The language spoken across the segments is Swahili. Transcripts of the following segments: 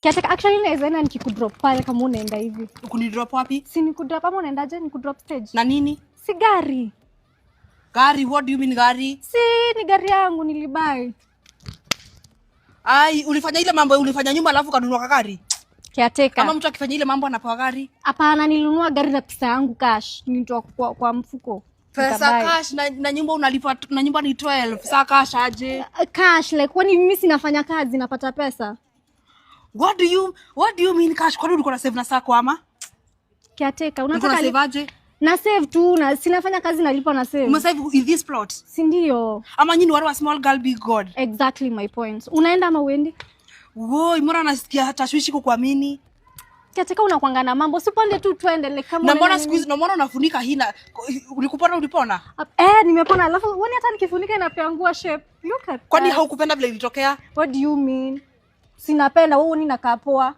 Kiateka actually naweza enda nikikudrop pale kama unaenda hivi. Ukunidrop wapi? Si nikudrop ama unaendaje nikudrop stage? Na nini? Si gari. Gari, what do you mean gari? Si ni gari yangu nilibai. Ai, ulifanya ile mambo ulifanya nyumba alafu kanunua gari? Kiateka. Kama mtu akifanya ile mambo anapewa gari? Hapana, nilinunua gari na pesa yangu cash. Nilitoa kwa mfuko. Pesa cash na nyumba unalipa na nyumba ni 12. Pesa cash aje? Cash like kwani mimi sinafanya kazi napata pesa? What do you mean cash? Kwa nini uko na save na sako ama? Kiateka, unataka save aje? Na save tu na sinafanya kazi nalipa na save. Umesave in this plot? Si ndio. Ama nyinyi wale wa small girl big god? Exactly my point. Unaenda ama uendi? Woi, mbona nasikia tashwishi kukuamini? Kiateka unakuanga na mambo. Usipande tu twende like kama na mbona siku hizi na mbona unafunika hina? Ulipona? Nimepona. Alafu uone hata nikifunika inapeangua shape. Look at. Kwani haukupenda vile ilitokea? What do you mean? Sinapenda wewe ninakaa poa.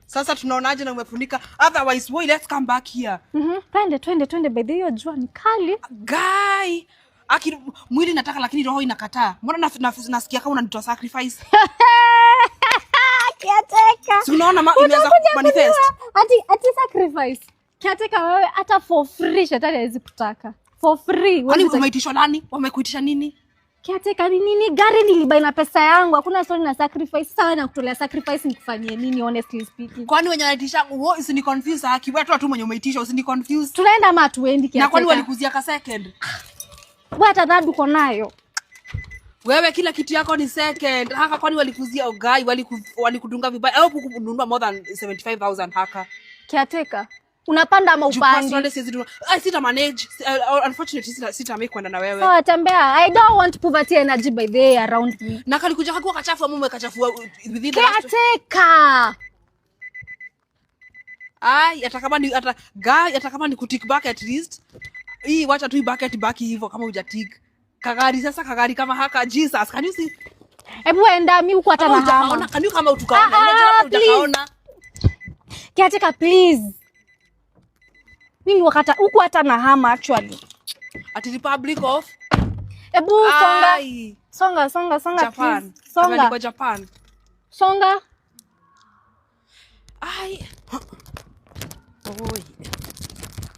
Sasa tunaonaje na umefunika? Otherwise, wait, let's come back here. Twende by the way jua ni kali. Guy, mwili nataka lakini roho inakataa. Mbona nasikia kama unanitoa sacrifice? Kiateka. Si unaona imeanza manifest. Ati sacrifice. Kiateka wewe hata for free shetani hawezi kutaka. For free. Kwani umeitishwa nani? Wamekuitisha nini? Kiateka ni nini? Gari nilibai na pesa yangu. Hakuna story na sacrifice. Sasa wewe nakutolea sacrifice nikufanyie nini honestly speaking? Kwani wenye wanaitisha wewe usini confuse haki. Wewe tu mwenye umeitisha usini confuse. Tunaenda ama tuendi Kiateka? Na kwani walikuzia ka second? Wewe hata dad uko nayo. Wewe kila kitu yako ni second. Haka kwani walikuzia ogai, walikudunga vibaya au kukununua more than 75,000 haka? Kiateka. Unapanda ama upandi? Sita manage. Unfortunately sita make kwenda na wewe. Sawa tembea. I don't want poverty energy by the way around me. Na kalikuja hakuwa kachafu mume kachafua within the Kiateka. Ai, hata kama ni kutik back at least. Hii wacha tu bucket baki hivyo kama hujatik. Kagari kama haka Jesus. Can you see? Hebu enda mimi huko hata na hama. Can you kama utukaona? Unajua utakaona. Kiateka please. Mimi wakata huko hata na hama actually. At Republic of Ebu songa. Japan. Songa. Kwa Japan. Songa. Ai. Oi.